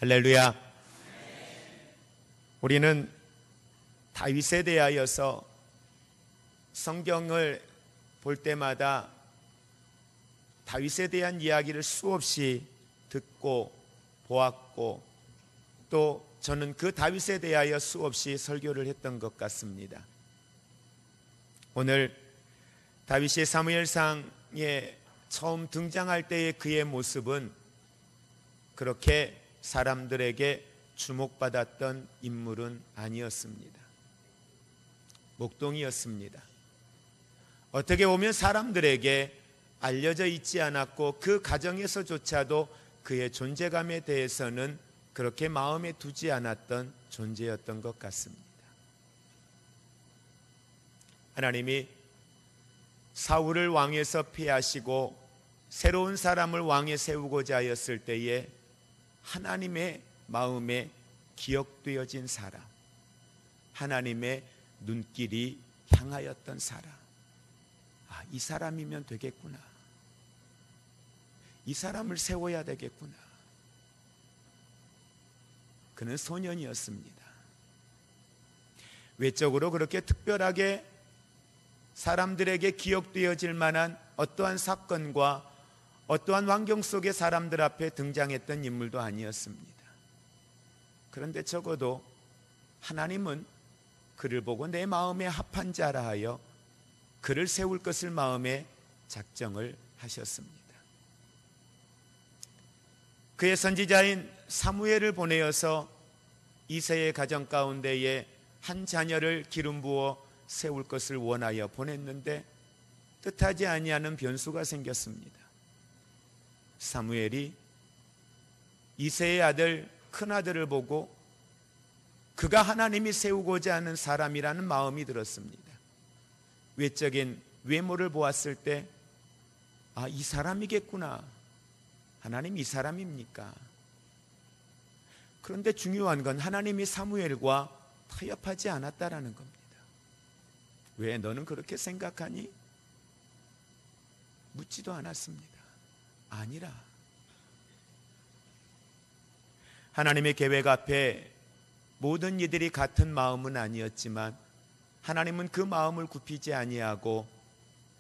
할렐루야. 우리는 다윗에 대하여서 성경을 볼 때마다 다윗에 대한 이야기를 수없이 듣고 보았고, 또 저는 그 다윗에 대하여 수없이 설교를 했던 것 같습니다. 오늘 다윗이 사무엘상에 처음 등장할 때의 그의 모습은 그렇게 사람들에게 주목받았던 인물은 아니었습니다. 목동이었습니다. 어떻게 보면 사람들에게 알려져 있지 않았고, 그 가정에서조차도 그의 존재감에 대해서는 그렇게 마음에 두지 않았던 존재였던 것 같습니다. 하나님이 사울을 왕에서 폐하시고 새로운 사람을 왕에 세우고자 하였을 때에 하나님의 마음에 기억되어진 사람, 하나님의 눈길이 향하였던 사람, 이 사람이면 되겠구나, 이 사람을 세워야 되겠구나. 그는 소년이었습니다. 외적으로 그렇게 특별하게 사람들에게 기억되어질 만한 어떠한 사건과 어떠한 환경 속의 사람들 앞에 등장했던 인물도 아니었습니다. 그런데 적어도 하나님은 그를 보고 내 마음에 합한 자라 하여 그를 세울 것을 마음에 작정을 하셨습니다. 그의 선지자인 사무엘을 보내어서 이새의 가정 가운데에 한 자녀를 기름 부어 세울 것을 원하여 보냈는데 뜻하지 아니하는 변수가 생겼습니다. 사무엘이 이새의 아들 큰아들을 보고 그가 하나님이 세우고자 하는 사람이라는 마음이 들었습니다. 외적인 외모를 보았을 때 이 사람이겠구나, 하나님 이 사람입니까? 그런데 중요한 건 하나님이 사무엘과 타협하지 않았다라는 겁니다. 왜 너는 그렇게 생각하니? 묻지도 않았습니다. 아니라 하나님의 계획 앞에 모든 이들이 같은 마음은 아니었지만 하나님은 그 마음을 굽히지 아니하고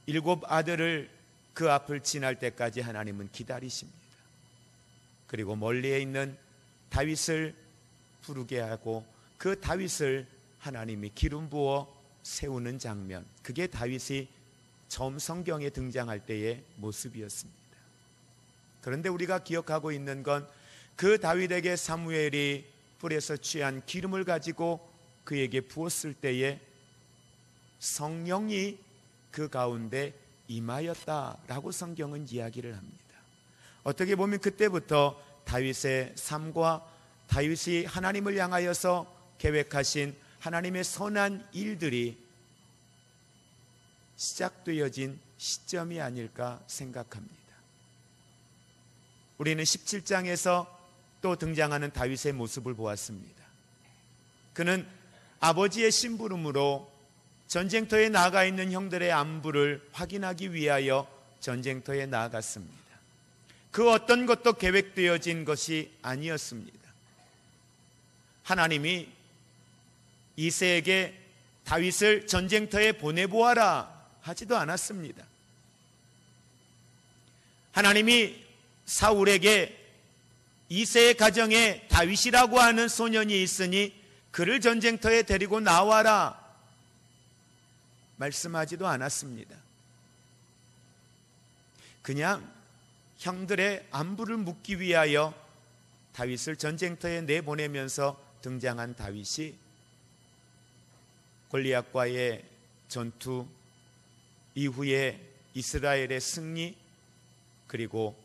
7 아들을 그 앞을 지날 때까지 하나님은 기다리십니다. 그리고 멀리에 있는 다윗을 부르게 하고 그 다윗을 하나님이 기름 부어 세우는 장면, 그게 다윗이 처음 성경에 등장할 때의 모습이었습니다. 그런데 우리가 기억하고 있는 건 그 다윗에게 사무엘이 뿔에서 취한 기름을 가지고 그에게 부었을 때에 성령이 그 가운데 임하였다라고 성경은 이야기를 합니다. 어떻게 보면 그때부터 다윗의 삶과 다윗이 하나님을 향하여서 계획하신 하나님의 선한 일들이 시작되어진 시점이 아닐까 생각합니다. 우리는 17장에서 또 등장하는 다윗의 모습을 보았습니다. 그는 아버지의 심부름으로 전쟁터에 나가 있는 형들의 안부를 확인하기 위하여 전쟁터에 나아갔습니다. 그 어떤 것도 계획되어진 것이 아니었습니다. 하나님이 이새에게 다윗을 전쟁터에 보내보아라 하지도 않았습니다. 하나님이 사울에게 이새의 가정에 다윗이라고 하는 소년이 있으니 그를 전쟁터에 데리고 나와라 말씀하지도 않았습니다. 그냥 형들의 안부를 묻기 위하여 다윗을 전쟁터에 내보내면서 등장한 다윗이 골리앗과의 전투 이후에 이스라엘의 승리, 그리고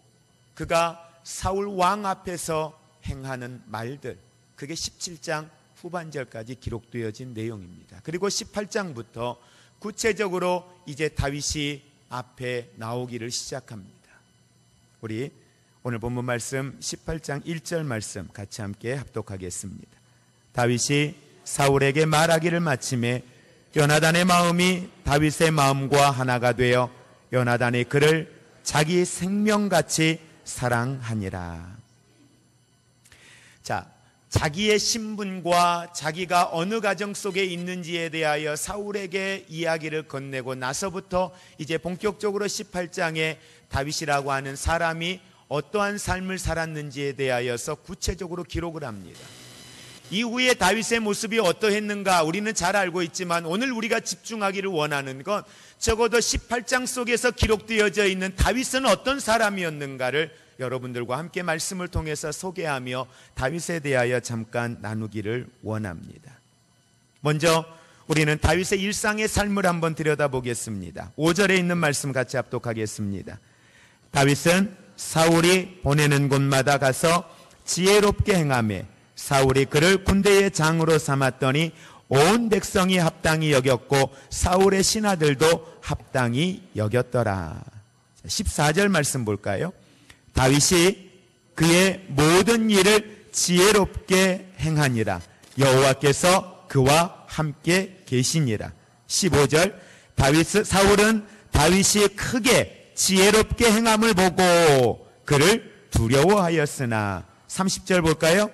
그가 사울 왕 앞에서 행하는 말들, 그게 17장 후반절까지 기록되어진 내용입니다. 그리고 18장부터 구체적으로 이제 다윗이 앞에 나오기를 시작합니다. 우리 오늘 본문 말씀 18장 1절 말씀 같이 함께 합독하겠습니다. 다윗이 사울에게 말하기를 마침에 요나단의 마음이 다윗의 마음과 하나가 되어 요나단이 그를 자기 생명같이 사랑하니라. 자, 자기의 신분과 자기가 어느 가정 속에 있는지에 대하여 사울에게 이야기를 건네고 나서부터 이제 본격적으로 18장에 다윗이라고 하는 사람이 어떠한 삶을 살았는지에 대하여서 구체적으로 기록을 합니다. 이후에 다윗의 모습이 어떠했는가 우리는 잘 알고 있지만 오늘 우리가 집중하기를 원하는 건 적어도 18장 속에서 기록되어져 있는 다윗은 어떤 사람이었는가를 여러분들과 함께 말씀을 통해서 소개하며 다윗에 대하여 잠깐 나누기를 원합니다. 먼저 우리는 다윗의 일상의 삶을 한번 들여다보겠습니다. 5절에 있는 말씀 같이 합독하겠습니다. 다윗은 사울이 보내는 곳마다 가서 지혜롭게 행하며 사울이 그를 군대의 장으로 삼았더니 온 백성이 합당히 여겼고 사울의 신하들도 합당히 여겼더라. 14절 말씀 볼까요? 다윗이 그의 모든 일을 지혜롭게 행하니라. 여호와께서 그와 함께 계시니라. 15절 사울은 다윗이 크게 지혜롭게 행함을 보고 그를 두려워하였으나 30절 볼까요?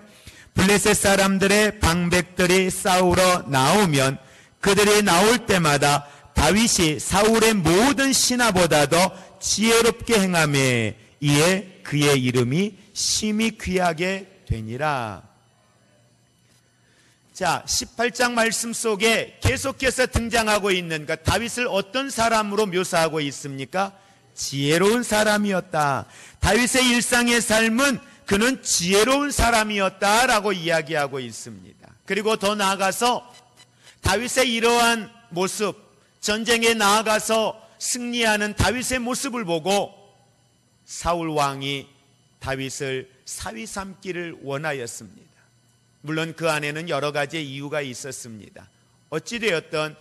블레셋 사람들의 방백들이 싸우러 나오면 그들이 나올 때마다 다윗이 사울의 모든 신하보다도 지혜롭게 행하며 이에 그의 이름이 심히 귀하게 되니라. 자, 18장 말씀 속에 계속해서 등장하고 있는 그 다윗을 어떤 사람으로 묘사하고 있습니까? 지혜로운 사람이었다. 다윗의 일상의 삶은 그는 지혜로운 사람이었다라고 이야기하고 있습니다. 그리고 더 나아가서 다윗의 이러한 모습, 전쟁에 나아가서 승리하는 다윗의 모습을 보고 사울 왕이 다윗을 사위 삼기를 원하였습니다. 물론 그 안에는 여러 가지의 이유가 있었습니다. 어찌되었든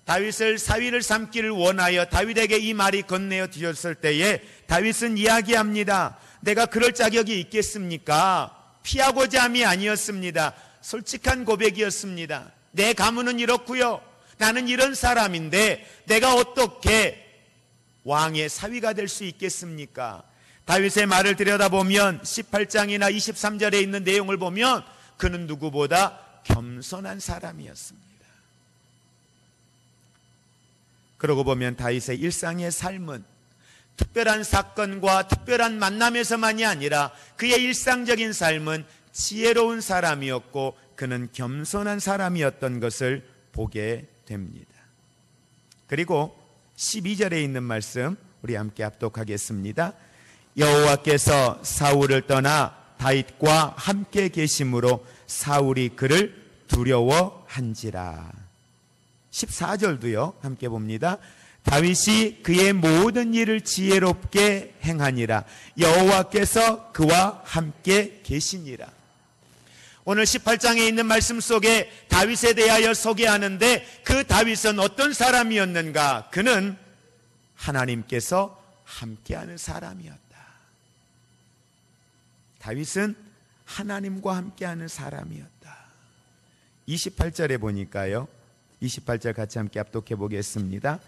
다윗을 사위를 삼기를 원하여 다윗에게 이 말이 건네어 주셨을 때에 다윗은 이야기합니다. 내가 그럴 자격이 있겠습니까? 피하고자 함이 아니었습니다. 솔직한 고백이었습니다. 내 가문은 이렇고요. 나는 이런 사람인데 내가 어떻게 왕의 사위가 될 수 있겠습니까? 다윗의 말을 들여다보면 18장이나 23절에 있는 내용을 보면 그는 누구보다 겸손한 사람이었습니다. 그러고 보면 다윗의 일상의 삶은 특별한 사건과 특별한 만남에서만이 아니라 그의 일상적인 삶은 지혜로운 사람이었고 그는 겸손한 사람이었던 것을 보게 됩니다. 그리고 12절에 있는 말씀 우리 함께 합독하겠습니다. 여호와께서 사울을 떠나 다윗과 함께 계심으로 사울이 그를 두려워한지라. 14절도요 함께 봅니다. 다윗이 그의 모든 일을 지혜롭게 행하니라. 여호와께서 그와 함께 계시니라. 오늘 18장에 있는 말씀 속에 다윗에 대하여 소개하는데 그 다윗은 어떤 사람이었는가? 그는 하나님께서 함께하는 사람이었다. 다윗은 하나님과 함께하는 사람이었다. 28절에 보니까요. 28절 같이 함께 합독해 보겠습니다.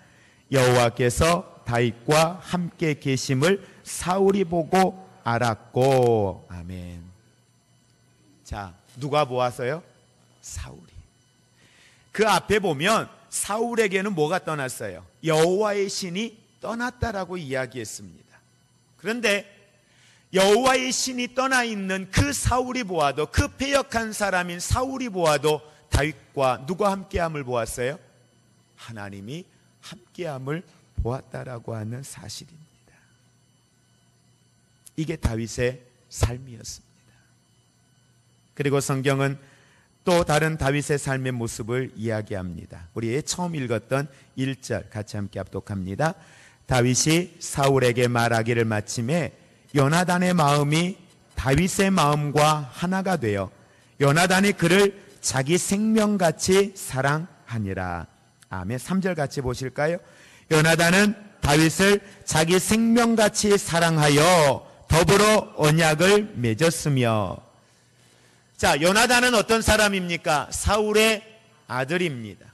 여호와께서 다윗과 함께 계심을 사울이 보고 알았고. 아멘. 자, 누가 보았어요? 사울이. 그 앞에 보면 사울에게는 뭐가 떠났어요? 여호와의 신이 떠났다라고 이야기했습니다. 그런데 여호와의 신이 떠나 있는 그 사울이 보아도, 그 패역한 사람인 사울이 보아도 다윗과 누가 함께함을 보았어요? 하나님이 함께함을 보았다라고 하는 사실입니다. 이게 다윗의 삶이었습니다. 그리고 성경은 또 다른 다윗의 삶의 모습을 이야기합니다. 우리 처음 읽었던 1절 같이 함께 합독합니다. 다윗이 사울에게 말하기를 마침에 요나단의 마음이 다윗의 마음과 하나가 되어 요나단이 그를 자기 생명같이 사랑하니라. 아멘. 3절 같이 보실까요? 요나단은 다윗을 자기 생명같이 사랑하여 더불어 언약을 맺었으며. 자, 요나단은 어떤 사람입니까? 사울의 아들입니다.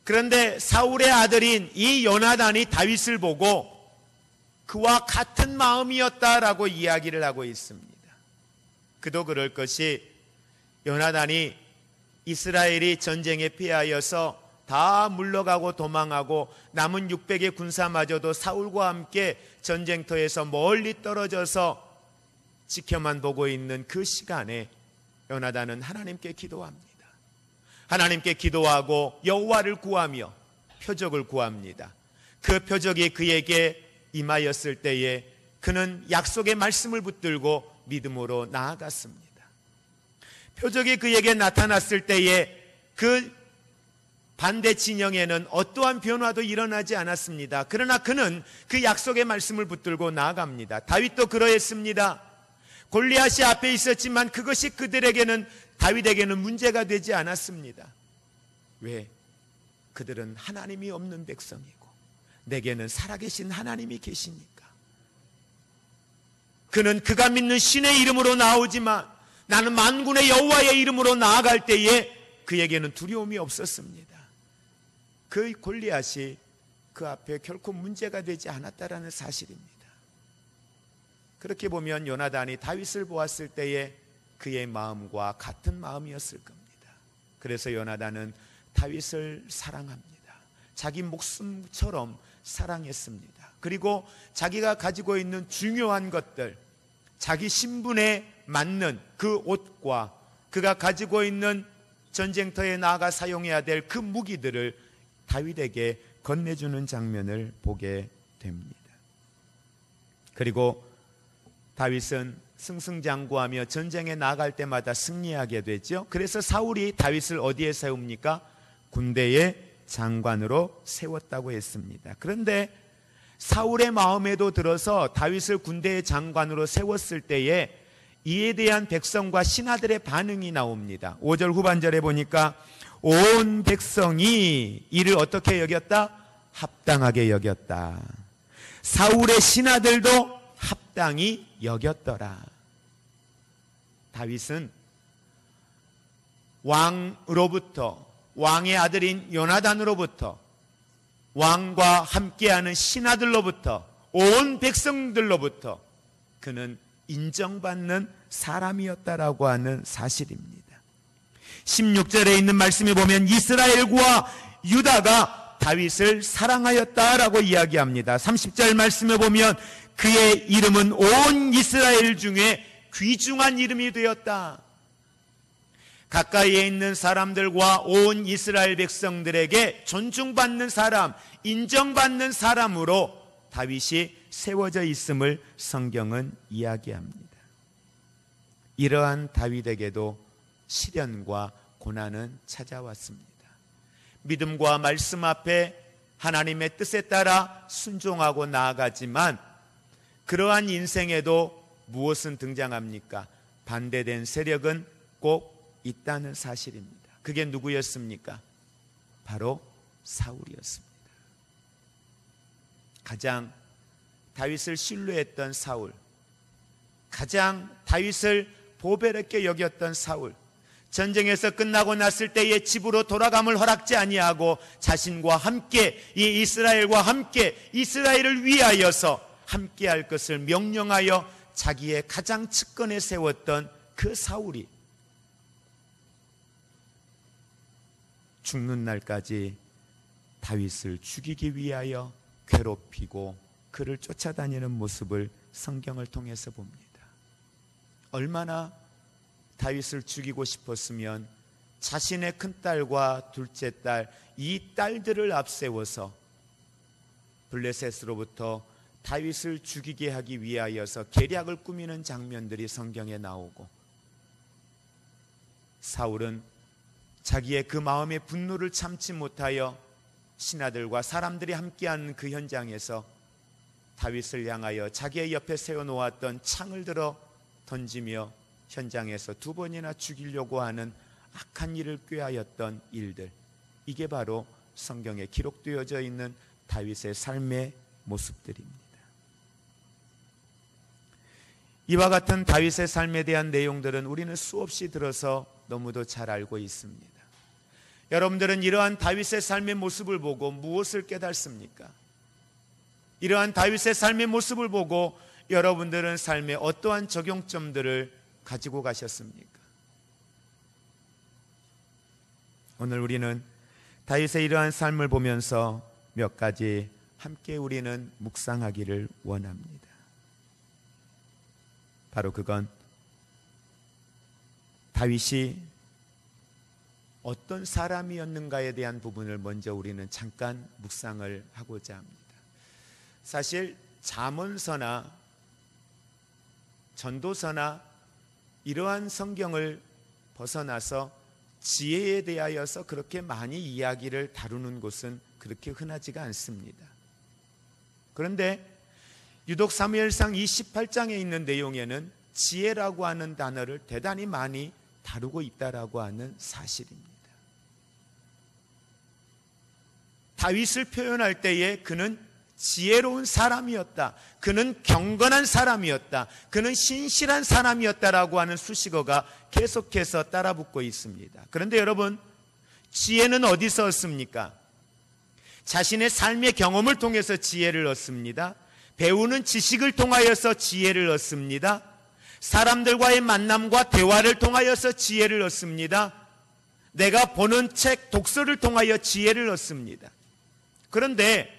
그런데 사울의 아들인 이 요나단이 다윗을 보고 그와 같은 마음이었다라고 이야기를 하고 있습니다. 그도 그럴 것이 요나단이 이스라엘이 전쟁에 피하여서 다 물러가고 도망하고 남은 600의 군사마저도 사울과 함께 전쟁터에서 멀리 떨어져서 지켜만 보고 있는 그 시간에 요나단은 하나님께 기도합니다. 하나님께 기도하고 여호와를 구하며 표적을 구합니다. 그 표적이 그에게 임하였을 때에 그는 약속의 말씀을 붙들고 믿음으로 나아갔습니다. 표적이 그에게 나타났을 때에 그 반대 진영에는 어떠한 변화도 일어나지 않았습니다. 그러나 그는 그 약속의 말씀을 붙들고 나아갑니다. 다윗도 그러했습니다. 골리앗이 앞에 있었지만 그것이 그들에게는, 다윗에게는 문제가 되지 않았습니다. 왜? 그들은 하나님이 없는 백성이고 내게는 살아계신 하나님이 계시니까. 그는 그가 믿는 신의 이름으로 나오지만 나는 만군의 여호와의 이름으로 나아갈 때에 그에게는 두려움이 없었습니다. 그 골리앗이 그 앞에 결코 문제가 되지 않았다라는 사실입니다. 그렇게 보면 요나단이 다윗을 보았을 때에 그의 마음과 같은 마음이었을 겁니다. 그래서 요나단은 다윗을 사랑합니다. 자기 목숨처럼 사랑했습니다. 그리고 자기가 가지고 있는 중요한 것들, 자기 신분에 맞는 그 옷과 그가 가지고 있는 전쟁터에 나아가 사용해야 될 그 무기들을 다윗에게 건네주는 장면을 보게 됩니다. 그리고 다윗은 승승장구하며 전쟁에 나아갈 때마다 승리하게 되죠. 그래서 사울이 다윗을 어디에 세웁니까? 군대의 장관으로 세웠다고 했습니다. 그런데 사울의 마음에도 들어서 다윗을 군대의 장관으로 세웠을 때에 이에 대한 백성과 신하들의 반응이 나옵니다. 5절 후반절에 보니까 온 백성이 이를 어떻게 여겼다? 합당하게 여겼다. 사울의 신하들도 합당히 여겼더라. 다윗은 왕으로부터, 왕의 아들인 요나단으로부터, 왕과 함께하는 신하들로부터, 온 백성들로부터 그는 인정받는 사람이었다라고 하는 사실입니다. 16절에 있는 말씀에 보면 이스라엘과 유다가 다윗을 사랑하였다라고 이야기합니다. 30절 말씀에 보면 그의 이름은 온 이스라엘 중에 귀중한 이름이 되었다. 가까이에 있는 사람들과 온 이스라엘 백성들에게 존중받는 사람, 인정받는 사람으로 다윗이 세워져 있음을 성경은 이야기합니다. 이러한 다윗에게도 시련과 고난은 찾아왔습니다. 믿음과 말씀 앞에 하나님의 뜻에 따라 순종하고 나아가지만 그러한 인생에도 무엇은 등장합니까? 반대된 세력은 꼭 있다는 사실입니다. 그게 누구였습니까? 바로 사울이었습니다. 가장 다윗을 신뢰했던 사울, 가장 다윗을 보배롭게 여겼던 사울, 전쟁에서 끝나고 났을 때에 집으로 돌아감을 허락지 아니하고 자신과 함께 이 이스라엘과 함께 이스라엘을 위하여서 함께할 것을 명령하여 자기의 가장 측근에 세웠던 그 사울이 죽는 날까지 다윗을 죽이기 위하여 괴롭히고 그를 쫓아다니는 모습을 성경을 통해서 봅니다. 얼마나 다윗을 죽이고 싶었으면 자신의 큰딸과 둘째 딸, 이 딸들을 앞세워서 블레셋으로부터 다윗을 죽이게 하기 위하여서 계략을 꾸미는 장면들이 성경에 나오고, 사울은 자기의 그 마음의 분노를 참지 못하여 신하들과 사람들이 함께하는 그 현장에서 다윗을 향하여 자기의 옆에 세워놓았던 창을 들어 던지며 현장에서 2번이나 죽이려고 하는 악한 일을 꾀하였던 일들, 이게 바로 성경에 기록되어져 있는 다윗의 삶의 모습들입니다. 이와 같은 다윗의 삶에 대한 내용들은 우리는 수없이 들어서 너무도 잘 알고 있습니다. 여러분들은 이러한 다윗의 삶의 모습을 보고 무엇을 깨닫습니까? 이러한 다윗의 삶의 모습을 보고 여러분들은 삶에 어떠한 적용점들을 가지고 가셨습니까? 오늘 우리는 다윗의 이러한 삶을 보면서 몇 가지 함께 우리는 묵상하기를 원합니다. 바로 그건 다윗이 어떤 사람이었는가에 대한 부분을 먼저 우리는 잠깐 묵상을 하고자 합니다. 사실 잠언서나 전도서나 이러한 성경을 벗어나서 지혜에 대하여서 그렇게 많이 이야기를 다루는 곳은 그렇게 흔하지가 않습니다. 그런데 유독 사무엘상 28장에 있는 내용에는 지혜라고 하는 단어를 대단히 많이 다루고 있다라고 하는 사실입니다. 다윗을 표현할 때에 그는 지혜로운 사람이었다, 그는 경건한 사람이었다, 그는 신실한 사람이었다라고 하는 수식어가 계속해서 따라붙고 있습니다. 그런데 여러분, 지혜는 어디서 얻습니까? 자신의 삶의 경험을 통해서 지혜를 얻습니다. 배우는 지식을 통하여서 지혜를 얻습니다. 사람들과의 만남과 대화를 통하여서 지혜를 얻습니다. 내가 보는 책, 독서를 통하여 지혜를 얻습니다. 그런데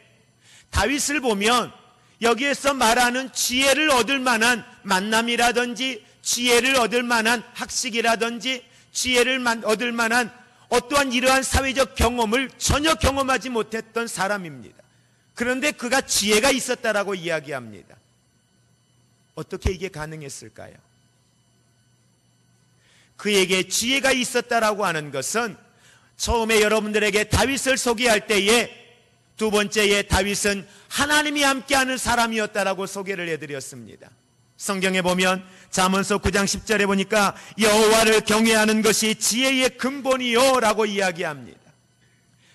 다윗을 보면 여기에서 말하는 지혜를 얻을 만한 만남이라든지 지혜를 얻을 만한 학식이라든지 지혜를 얻을 만한 어떠한 이러한 사회적 경험을 전혀 경험하지 못했던 사람입니다. 그런데 그가 지혜가 있었다라고 이야기합니다. 어떻게 이게 가능했을까요? 그에게 지혜가 있었다라고 하는 것은 처음에 여러분들에게 다윗을 소개할 때에 두 번째에 다윗은 하나님이 함께하는 사람이었다라고 소개를 해드렸습니다. 성경에 보면 잠언서 9장 10절에 보니까 여호와를 경외하는 것이 지혜의 근본이요 라고 이야기합니다.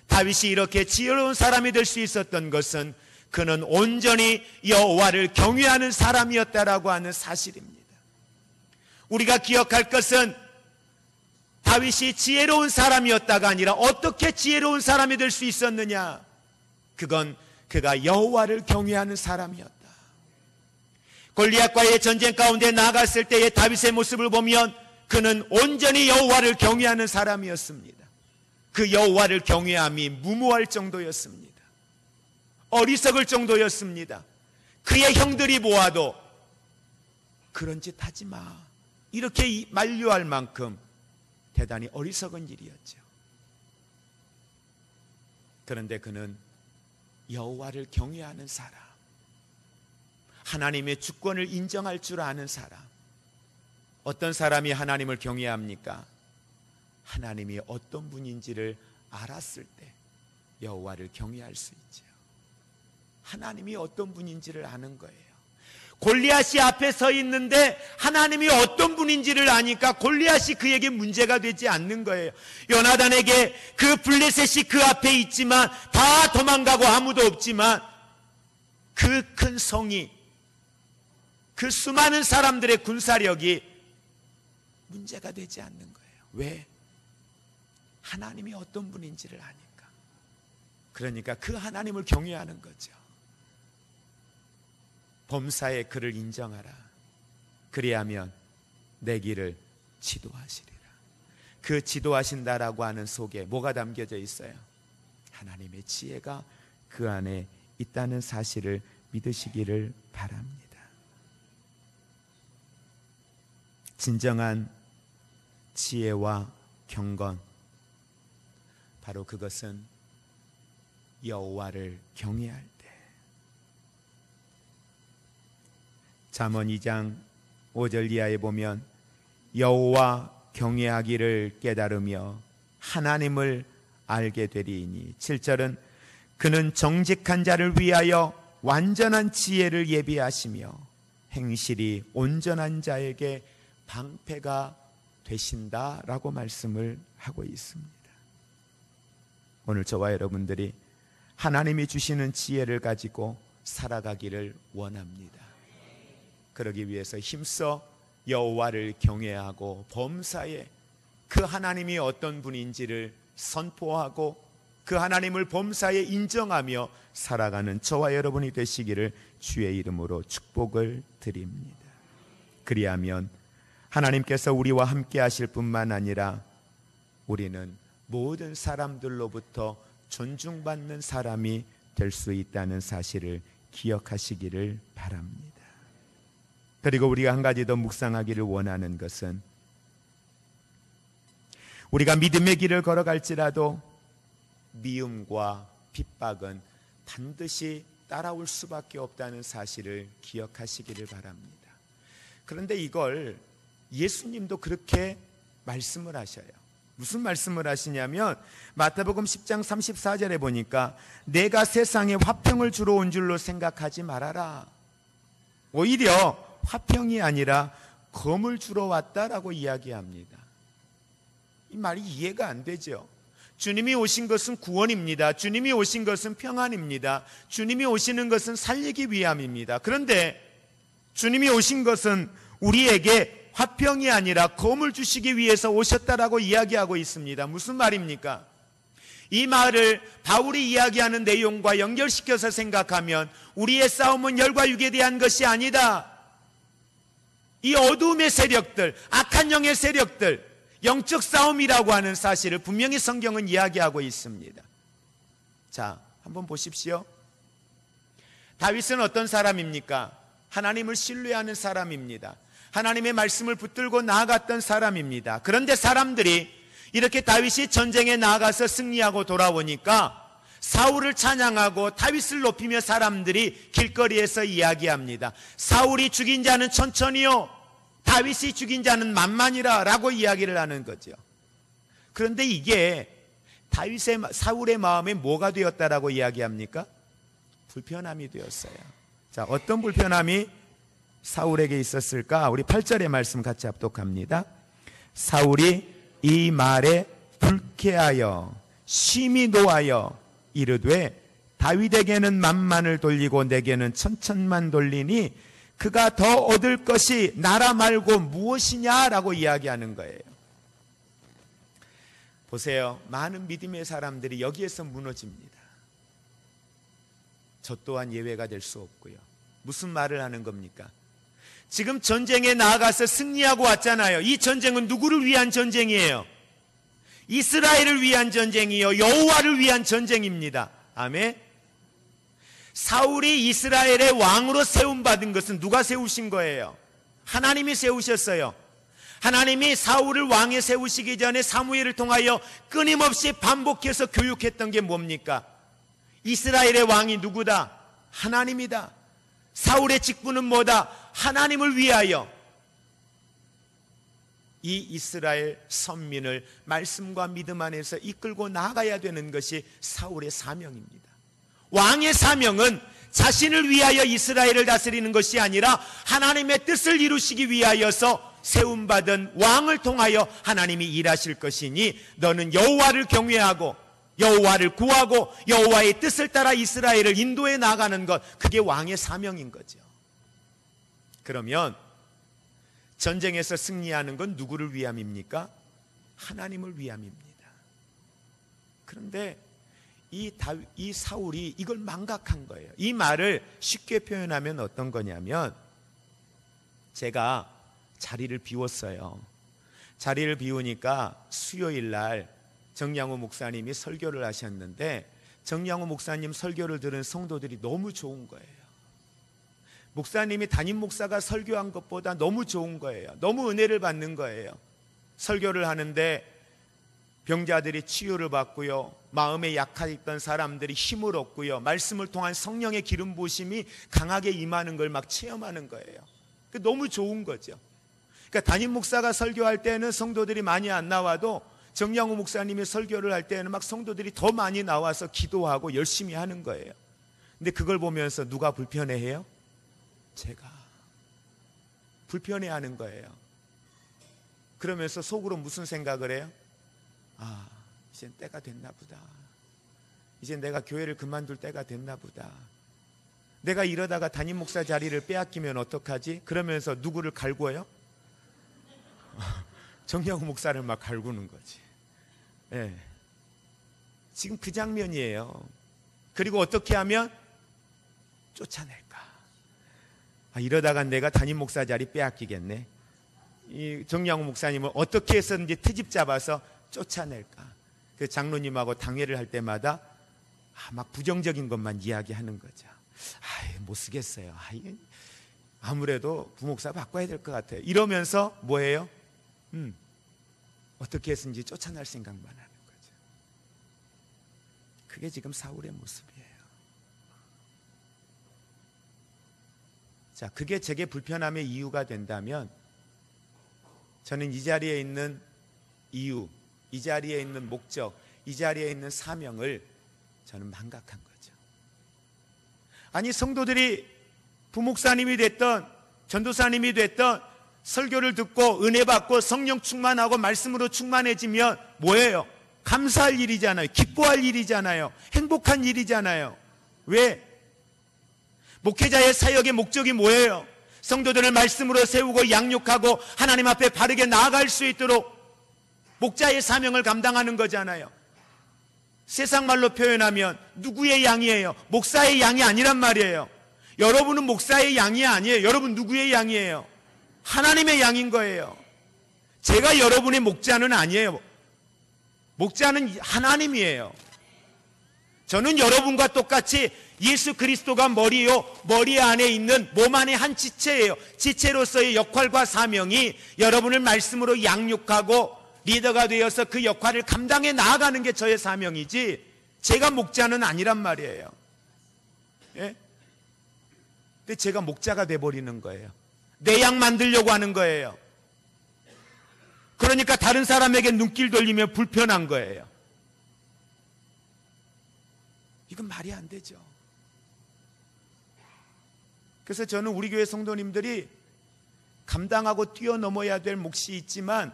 다윗이 이렇게 지혜로운 사람이 될 수 있었던 것은 그는 온전히 여호와를 경외하는 사람이었다라고 하는 사실입니다. 우리가 기억할 것은 다윗이 지혜로운 사람이었다가 아니라 어떻게 지혜로운 사람이 될 수 있었느냐? 그건 그가 여호와를 경외하는 사람이었다. 골리앗과의 전쟁 가운데 나갔을 때의 다윗의 모습을 보면 그는 온전히 여호와를 경외하는 사람이었습니다. 그 여호와를 경외함이 무모할 정도였습니다. 어리석을 정도였습니다. 그의 형들이 보아도 그런 짓 하지 마, 이렇게 만류할 만큼 대단히 어리석은 일이었죠. 그런데 그는 여호와를 경외하는 사람, 하나님의 주권을 인정할 줄 아는 사람. 어떤 사람이 하나님을 경외합니까? 하나님이 어떤 분인지를 알았을 때 여호와를 경외할 수 있죠. 하나님이 어떤 분인지를 아는 거예요. 골리앗이 앞에 서 있는데 하나님이 어떤 분인지를 아니까 골리앗이 그에게 문제가 되지 않는 거예요. 요나단에게 그 블레셋이 그 앞에 있지만 다 도망가고 아무도 없지만 그 큰 성이, 그 수많은 사람들의 군사력이 문제가 되지 않는 거예요. 왜? 하나님이 어떤 분인지를 아니까. 그러니까 그 하나님을 경외하는 거죠. 범사에 그를 인정하라. 그리하면 내 길을 지도하시리라. 그 지도하신다라고 하는 속에 뭐가 담겨져 있어요? 하나님의 지혜가 그 안에 있다는 사실을 믿으시기를 바랍니다. 진정한 지혜와 경건, 바로 그것은 여호와를 경외할 때. 잠언 2장 5절 이하에 보면 여호와 경외하기를 깨달으며 하나님을 알게 되리니, 7절은 그는 정직한 자를 위하여 완전한 지혜를 예비하시며 행실이 온전한 자에게 방패가 되신다라고 말씀을 하고 있습니다. 오늘 저와 여러분들이 하나님이 주시는 지혜를 가지고 살아가기를 원합니다. 그러기 위해서 힘써 여호와를 경외하고 범사에 그 하나님이 어떤 분인지를 선포하고 그 하나님을 범사에 인정하며 살아가는 저와 여러분이 되시기를 주의 이름으로 축복을 드립니다. 그리하면 하나님께서 우리와 함께 하실 뿐만 아니라 우리는 모든 사람들로부터 존중받는 사람이 될 수 있다는 사실을 기억하시기를 바랍니다. 그리고 우리가 한 가지 더 묵상하기를 원하는 것은 우리가 믿음의 길을 걸어갈지라도 미움과 핍박은 반드시 따라올 수밖에 없다는 사실을 기억하시기를 바랍니다. 그런데 이걸 예수님도 그렇게 말씀을 하셔요. 무슨 말씀을 하시냐면 마태복음 10장 34절에 보니까 내가 세상에 화평을 주러 온 줄로 생각하지 말아라. 오히려 화평이 아니라 검을 주러 왔다라고 이야기합니다. 이 말이 이해가 안 되죠. 주님이 오신 것은 구원입니다. 주님이 오신 것은 평안입니다. 주님이 오시는 것은 살리기 위함입니다. 그런데 주님이 오신 것은 우리에게 화평이 아니라 검을 주시기 위해서 오셨다라고 이야기하고 있습니다. 무슨 말입니까? 이 말을 바울이 이야기하는 내용과 연결시켜서 생각하면 우리의 싸움은 혈과 육에 대한 것이 아니다. 이 어두움의 세력들, 악한 영의 세력들, 영적 싸움이라고 하는 사실을 분명히 성경은 이야기하고 있습니다. 자, 한번 보십시오. 다윗은 어떤 사람입니까? 하나님을 신뢰하는 사람입니다. 하나님의 말씀을 붙들고 나아갔던 사람입니다. 그런데 사람들이 이렇게 다윗이 전쟁에 나아가서 승리하고 돌아오니까 사울을 찬양하고 다윗을 높이며 사람들이 길거리에서 이야기합니다. 사울이 죽인 자는 천천히요, 다윗이 죽인 자는 만만이라 라고 이야기를 하는 거죠. 그런데 이게 사울의 마음에 뭐가 되었다라고 이야기합니까? 불편함이 되었어요. 자, 어떤 불편함이 사울에게 있었을까? 우리 8절의 말씀 같이 합독합니다. 사울이 이 말에 불쾌하여 심히 노하여 이르되 다윗에게는 만만을 돌리고 내게는 천천만 돌리니 그가 더 얻을 것이 나라 말고 무엇이냐라고 이야기하는 거예요. 보세요. 많은 믿음의 사람들이 여기에서 무너집니다. 저 또한 예외가 될 수 없고요. 무슨 말을 하는 겁니까? 지금 전쟁에 나아가서 승리하고 왔잖아요. 이 전쟁은 누구를 위한 전쟁이에요? 이스라엘을 위한 전쟁이요, 여호와를 위한 전쟁입니다. 아멘. 사울이 이스라엘의 왕으로 세움받은 것은 누가 세우신 거예요? 하나님이 세우셨어요. 하나님이 사울을 왕에 세우시기 전에 사무엘을 통하여 끊임없이 반복해서 교육했던 게 뭡니까? 이스라엘의 왕이 누구다? 하나님이다. 사울의 직분은 뭐다? 하나님을 위하여 이 이스라엘 선민을 말씀과 믿음 안에서 이끌고 나가야 되는 것이 사울의 사명입니다. 왕의 사명은 자신을 위하여 이스라엘을 다스리는 것이 아니라 하나님의 뜻을 이루시기 위하여서 세움받은 왕을 통하여 하나님이 일하실 것이니 너는 여호와를 경외하고 여호와를 구하고 여호와의 뜻을 따라 이스라엘을 인도해 나가는 것, 그게 왕의 사명인 거죠. 그러면 전쟁에서 승리하는 건 누구를 위함입니까? 하나님을 위함입니다. 그런데 이 사울이 이걸 망각한 거예요. 이 말을 쉽게 표현하면 어떤 거냐면, 제가 자리를 비웠어요. 자리를 비우니까 수요일 날 정양호 목사님이 설교를 하셨는데, 정양호 목사님 설교를 들은 성도들이 너무 좋은 거예요. 목사님이 담임 목사가 설교한 것보다 너무 좋은 거예요. 너무 은혜를 받는 거예요. 설교를 하는데 병자들이 치유를 받고요, 마음에 약하였던 사람들이 힘을 얻고요, 말씀을 통한 성령의 기름 부으심이 강하게 임하는 걸 막 체험하는 거예요. 너무 좋은 거죠. 그러니까 담임 목사가 설교할 때는 성도들이 많이 안 나와도 정양호 목사님이 설교를 할 때는 막 성도들이 더 많이 나와서 기도하고 열심히 하는 거예요. 근데 그걸 보면서 누가 불편해해요? 제가 불편해하는 거예요. 그러면서 속으로 무슨 생각을 해요? 아, 이젠 때가 됐나 보다. 이제 내가 교회를 그만둘 때가 됐나 보다. 내가 이러다가 담임 목사 자리를 빼앗기면 어떡하지? 그러면서 누구를 갈구어요? 정양호 목사를 막 갈구는 거지. 네. 지금 그 장면이에요. 그리고 어떻게 하면 쫓아낼까? 아, 이러다가 내가 담임 목사 자리 빼앗기겠네. 이 정양호 목사님은 어떻게 해서든지 트집 잡아서 쫓아낼까. 그 장로님하고 당회를 할 때마다 막 부정적인 것만 이야기하는 거죠. 못 쓰겠어요. 아무래도 부목사 바꿔야 될 것 같아요. 이러면서 뭐예요? 어떻게 해서든지 쫓아낼 생각만 하는 거죠. 그게 지금 사울의 모습이에요. 자, 그게 제게 불편함의 이유가 된다면 저는 이 자리에 있는 이유, 이 자리에 있는 목적, 이 자리에 있는 사명을 저는 망각한 거죠. 아니, 성도들이 부목사님이 됐던 전도사님이 됐던 설교를 듣고 은혜 받고 성령 충만하고 말씀으로 충만해지면 뭐예요? 감사할 일이잖아요. 기뻐할 일이잖아요. 행복한 일이잖아요. 왜? 목회자의 사역의 목적이 뭐예요? 성도들을 말씀으로 세우고 양육하고 하나님 앞에 바르게 나아갈 수 있도록 목자의 사명을 감당하는 거잖아요. 세상 말로 표현하면 누구의 양이에요? 목사의 양이 아니란 말이에요. 여러분은 목사의 양이 아니에요. 여러분 누구의 양이에요? 하나님의 양인 거예요. 제가 여러분의 목자는 아니에요. 목자는 하나님이에요. 저는 여러분과 똑같이 예수 그리스도가 머리요, 머리 안에 있는 몸 안에 한 지체예요. 지체로서의 역할과 사명이 여러분을 말씀으로 양육하고 리더가 되어서 그 역할을 감당해 나아가는 게 저의 사명이지, 제가 목자는 아니란 말이에요. 예? 근데 제가 목자가 돼버리는 거예요. 내 양 만들려고 하는 거예요. 그러니까 다른 사람에게 눈길 돌리면 불편한 거예요. 이건 말이 안 되죠. 그래서 저는 우리 교회 성도님들이 감당하고 뛰어넘어야 될 몫이 있지만,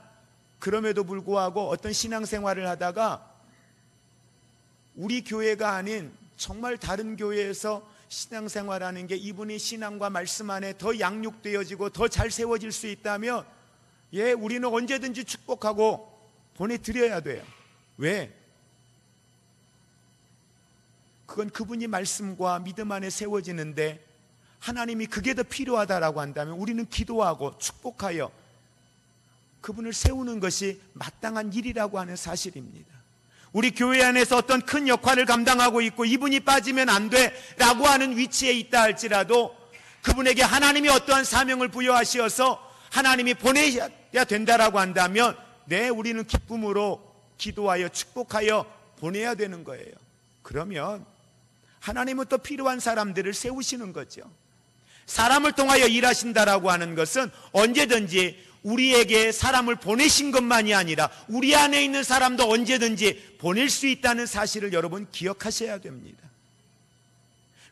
그럼에도 불구하고 어떤 신앙생활을 하다가 우리 교회가 아닌 정말 다른 교회에서 신앙생활하는 게 이분이 신앙과 말씀 안에 더 양육되어지고 더 잘 세워질 수 있다면, 우리는 언제든지 축복하고 보내드려야 돼요. 왜? 그건 그분이 말씀과 믿음 안에 세워지는데 하나님이 그게 더 필요하다라고 한다면 우리는 기도하고 축복하여 그분을 세우는 것이 마땅한 일이라고 하는 사실입니다. 우리 교회 안에서 어떤 큰 역할을 감당하고 있고 이분이 빠지면 안 돼라고 하는 위치에 있다 할지라도 그분에게 하나님이 어떠한 사명을 부여하시어서 하나님이 보내야 된다라고 한다면 우리는 기쁨으로 기도하여 축복하여 보내야 되는 거예요. 그러면 하나님은 또 필요한 사람들을 세우시는 거죠. 사람을 통하여 일하신다라고 하는 것은 언제든지 우리에게 사람을 보내신 것만이 아니라 우리 안에 있는 사람도 언제든지 보낼 수 있다는 사실을 여러분 기억하셔야 됩니다.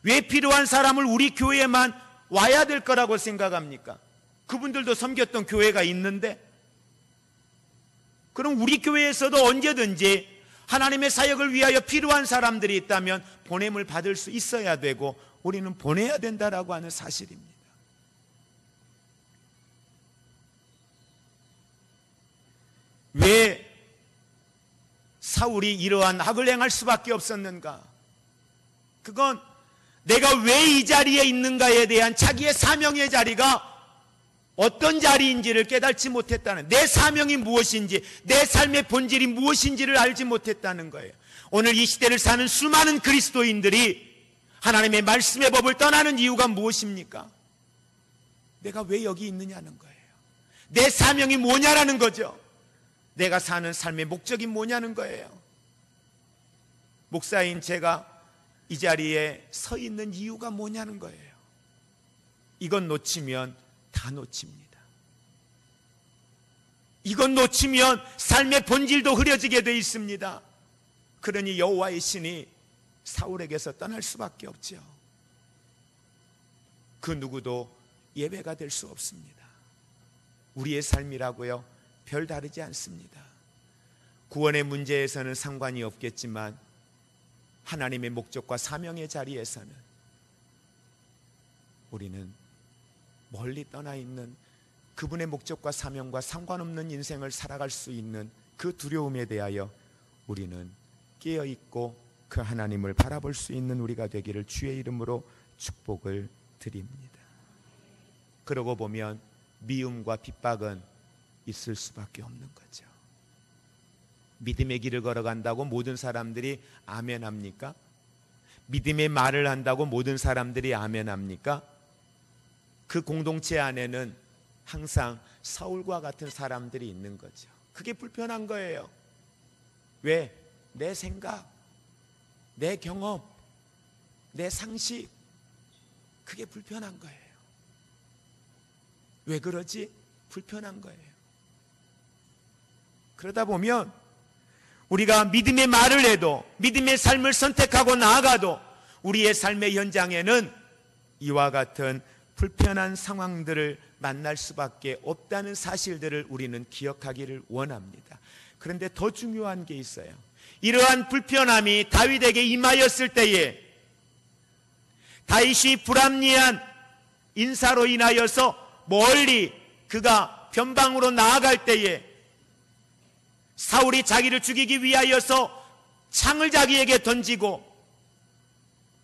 왜 필요한 사람을 우리 교회에만 와야 될 거라고 생각합니까? 그분들도 섬겼던 교회가 있는데, 그럼 우리 교회에서도 언제든지 하나님의 사역을 위하여 필요한 사람들이 있다면 보냄을 받을 수 있어야 되고 우리는 보내야 된다라고 하는 사실입니다. 왜 사울이 이러한 악을 행할 수밖에 없었는가? 그건 내가 왜 이 자리에 있는가에 대한 자기의 사명의 자리가 어떤 자리인지를 깨닫지 못했다는, 내 사명이 무엇인지, 내 삶의 본질이 무엇인지를 알지 못했다는 거예요. 오늘 이 시대를 사는 수많은 그리스도인들이 하나님의 말씀의 법을 떠나는 이유가 무엇입니까? 내가 왜 여기 있느냐는 거예요. 내 사명이 뭐냐라는 거죠. 내가 사는 삶의 목적이 뭐냐는 거예요. 목사인 제가 이 자리에 서 있는 이유가 뭐냐는 거예요. 이건 놓치면 다 놓칩니다. 이건 놓치면 삶의 본질도 흐려지게 되어 있습니다. 그러니 여호와의 신이 사울에게서 떠날 수밖에 없죠. 그 누구도 예배가 될 수 없습니다. 우리의 삶이라고요, 별 다르지 않습니다. 구원의 문제에서는 상관이 없겠지만 하나님의 목적과 사명의 자리에서는 우리는 멀리 떠나 있는 그분의 목적과 사명과 상관없는 인생을 살아갈 수 있는 그 두려움에 대하여 우리는 깨어있고 그 하나님을 바라볼 수 있는 우리가 되기를 주의 이름으로 축복을 드립니다. 그러고 보면 미움과 핍박은 있을 수밖에 없는 거죠. 믿음의 길을 걸어간다고 모든 사람들이 아멘 합니까? 믿음의 말을 한다고 모든 사람들이 아멘 합니까? 그 공동체 안에는 항상 사울과 같은 사람들이 있는 거죠. 그게 불편한 거예요. 왜? 내 생각, 내 경험, 내 상식, 그게 불편한 거예요. 왜 그러지? 불편한 거예요. 그러다 보면 우리가 믿음의 말을 해도, 믿음의 삶을 선택하고 나아가도 우리의 삶의 현장에는 이와 같은 불편한 상황들을 만날 수밖에 없다는 사실들을 우리는 기억하기를 원합니다. 그런데 더 중요한 게 있어요. 이러한 불편함이 다윗에게 임하였을 때에 다윗이 불합리한 인사로 인하여서 멀리 그가 변방으로 나아갈 때에 사울이 자기를 죽이기 위하여서 창을 자기에게 던지고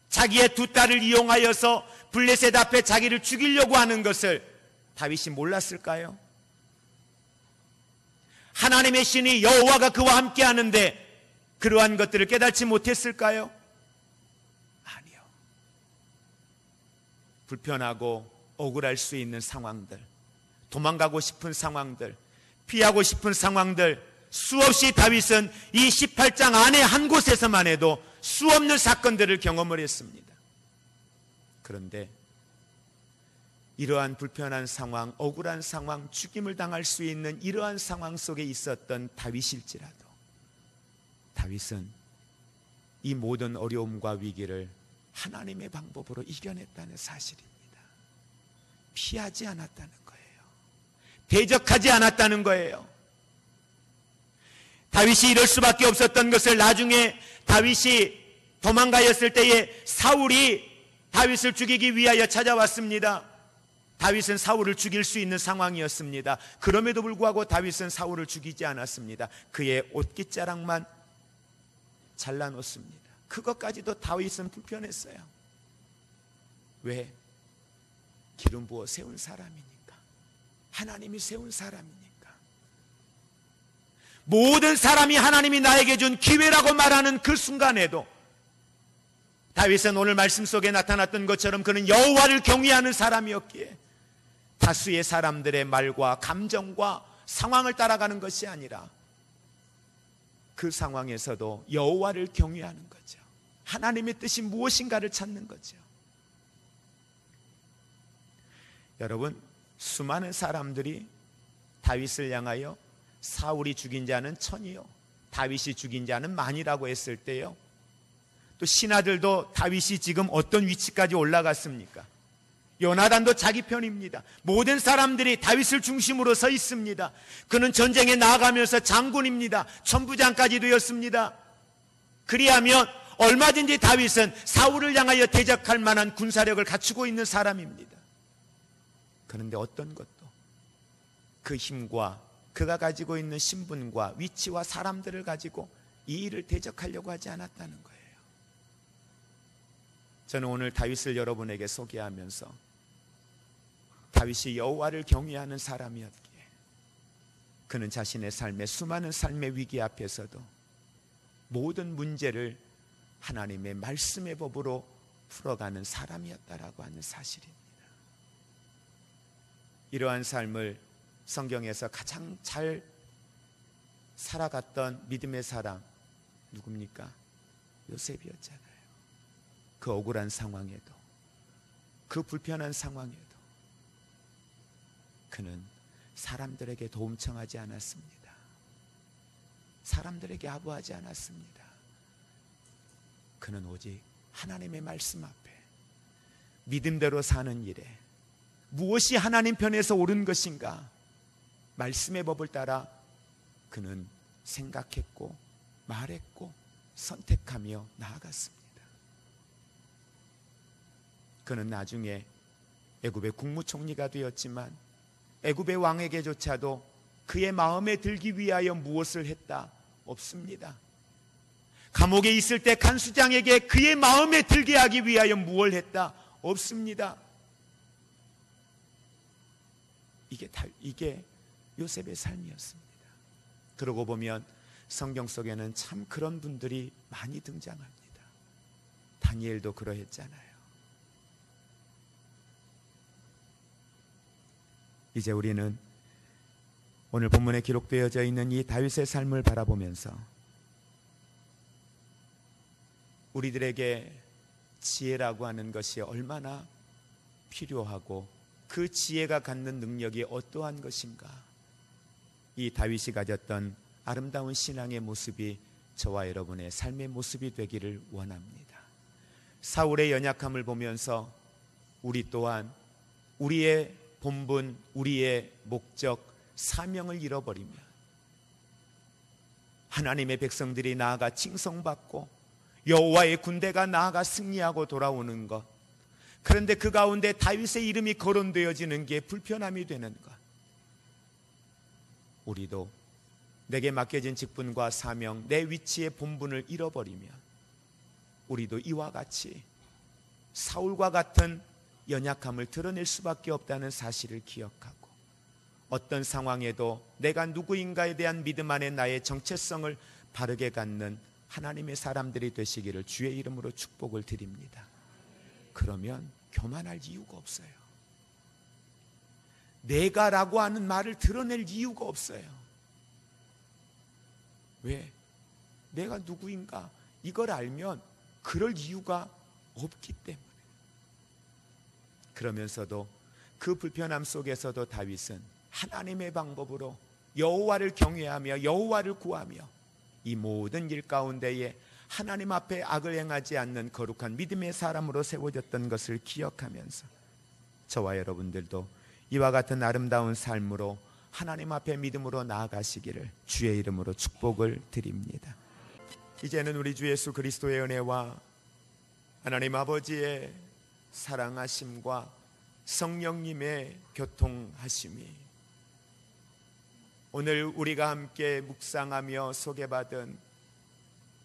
자기의 두 딸을 이용하여서 블레셋 앞에 자기를 죽이려고 하는 것을 다윗이 몰랐을까요? 하나님의 신이 여호와가 그와 함께 하는데 그러한 것들을 깨닫지 못했을까요? 아니요. 불편하고 억울할 수 있는 상황들, 도망가고 싶은 상황들, 피하고 싶은 상황들, 수없이 다윗은 이 18장 안에 한 곳에서만 해도 수없는 사건들을 경험을 했습니다. 그런데 이러한 불편한 상황, 억울한 상황, 죽임을 당할 수 있는 이러한 상황 속에 있었던 다윗일지라도 다윗은 이 모든 어려움과 위기를 하나님의 방법으로 이겨냈다는 사실입니다. 피하지 않았다는 거예요. 대적하지 않았다는 거예요. 다윗이 이럴 수밖에 없었던 것을 나중에 다윗이 도망가였을 때에 사울이 다윗을 죽이기 위하여 찾아왔습니다. 다윗은 사울을 죽일 수 있는 상황이었습니다. 그럼에도 불구하고 다윗은 사울을 죽이지 않았습니다. 그의 옷깃자락만 잘라놓습니다. 그것까지도 다윗은 불편했어요. 왜? 기름 부어 세운 사람이니까. 하나님이 세운 사람이니까. 모든 사람이 하나님이 나에게 준 기회라고 말하는 그 순간에도 다윗은 오늘 말씀 속에 나타났던 것처럼 그는 여호와를 경외하는 사람이었기에 다수의 사람들의 말과 감정과 상황을 따라가는 것이 아니라 그 상황에서도 여호와를 경외하는 거죠. 하나님의 뜻이 무엇인가를 찾는 거죠. 여러분, 수많은 사람들이 다윗을 향하여 사울이 죽인 자는 천이요 다윗이 죽인 자는 만이라고 했을 때요, 또 신하들도 다윗이 지금 어떤 위치까지 올라갔습니까? 요나단도 자기 편입니다. 모든 사람들이 다윗을 중심으로 서 있습니다. 그는 전쟁에 나아가면서 장군입니다. 천부장까지 되었습니다. 그리하면 얼마든지 다윗은 사울을 향하여 대적할 만한 군사력을 갖추고 있는 사람입니다. 그런데 어떤 것도 그 힘과 그가 가지고 있는 신분과 위치와 사람들을 가지고 이 일을 대적하려고 하지 않았다는 거예요. 저는 오늘 다윗을 여러분에게 소개하면서 다윗이 여호와를 경외하는 사람이었기에 그는 자신의 삶의 수많은 삶의 위기 앞에서도 모든 문제를 하나님의 말씀의 법으로 풀어가는 사람이었다라고 하는 사실입니다. 이러한 삶을 성경에서 가장 잘 살아갔던 믿음의 사람 누굽니까? 요셉이었잖아요. 그 억울한 상황에도, 그 불편한 상황에도 그는 사람들에게 도움 청하지 않았습니다. 사람들에게 아부하지 않았습니다. 그는 오직 하나님의 말씀 앞에 믿음대로 사는 일에 무엇이 하나님 편에서 옳은 것인가, 말씀의 법을 따라 그는 생각했고 말했고 선택하며 나아갔습니다. 그는 나중에 애굽의 국무총리가 되었지만 애굽의 왕에게조차도 그의 마음에 들기 위하여 무엇을 했다? 없습니다. 감옥에 있을 때 간수장에게 그의 마음에 들게 하기 위하여 무엇을 했다? 없습니다. 이게 요셉의 삶이었습니다. 그러고 보면 성경 속에는 참 그런 분들이 많이 등장합니다. 다니엘도 그러했잖아요. 이제 우리는 오늘 본문에 기록되어져 있는 이 다윗의 삶을 바라보면서 우리들에게 지혜라고 하는 것이 얼마나 필요하고 그 지혜가 갖는 능력이 어떠한 것인가, 이 다윗이 가졌던 아름다운 신앙의 모습이 저와 여러분의 삶의 모습이 되기를 원합니다. 사울의 연약함을 보면서 우리 또한 우리의 본분, 우리의 목적, 사명을 잃어버리면 하나님의 백성들이 나아가 칭송받고 여호와의 군대가 나아가 승리하고 돌아오는 것, 그런데 그 가운데 다윗의 이름이 거론되어지는 게 불편함이 되는 것, 우리도 내게 맡겨진 직분과 사명, 내 위치의 본분을 잃어버리면 우리도 이와 같이 사울과 같은 연약함을 드러낼 수밖에 없다는 사실을 기억하고 어떤 상황에도 내가 누구인가에 대한 믿음 안에 나의 정체성을 바르게 갖는 하나님의 사람들이 되시기를 주의 이름으로 축복을 드립니다. 그러면 교만할 이유가 없어요. 내가라고 하는 말을 드러낼 이유가 없어요. 왜? 내가 누구인가 이걸 알면 그럴 이유가 없기 때문에. 그러면서도 그 불편함 속에서도 다윗은 하나님의 방법으로 여호와를 경외하며 여호와를 구하며 이 모든 일 가운데에 하나님 앞에 악을 행하지 않는 거룩한 믿음의 사람으로 세워졌던 것을 기억하면서 저와 여러분들도 이와 같은 아름다운 삶으로 하나님 앞에 믿음으로 나아가시기를 주의 이름으로 축복을 드립니다. 이제는 우리 주 예수 그리스도의 은혜와 하나님 아버지의 사랑하심과 성령님의 교통하심이 오늘 우리가 함께 묵상하며 소개받은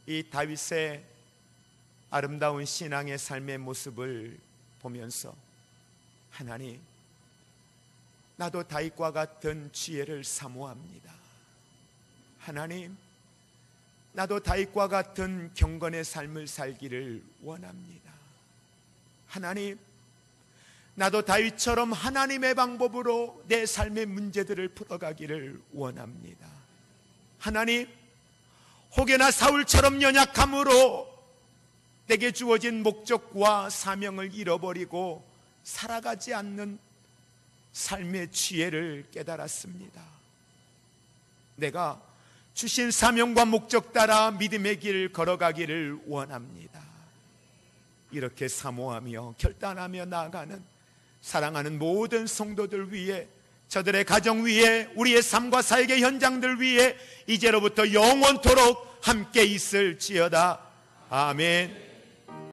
이 다윗의 아름다운 신앙의 삶의 모습을 보면서 하나님, 나도 다윗과 같은 지혜를 사모합니다. 하나님, 나도 다윗과 같은 경건의 삶을 살기를 원합니다. 하나님, 나도 다윗처럼 하나님의 방법으로 내 삶의 문제들을 풀어가기를 원합니다. 하나님, 혹여나 사울처럼 연약함으로 내게 주어진 목적과 사명을 잃어버리고 살아가지 않는 삶의 지혜를 깨달았습니다. 내가 주신 사명과 목적 따라 믿음의 길을 걸어가기를 원합니다. 이렇게 사모하며 결단하며 나아가는 사랑하는 모든 성도들 위해, 저들의 가정 위해, 우리의 삶과 사역의 현장들 위해 이제로부터 영원토록 함께 있을지어다. 아멘.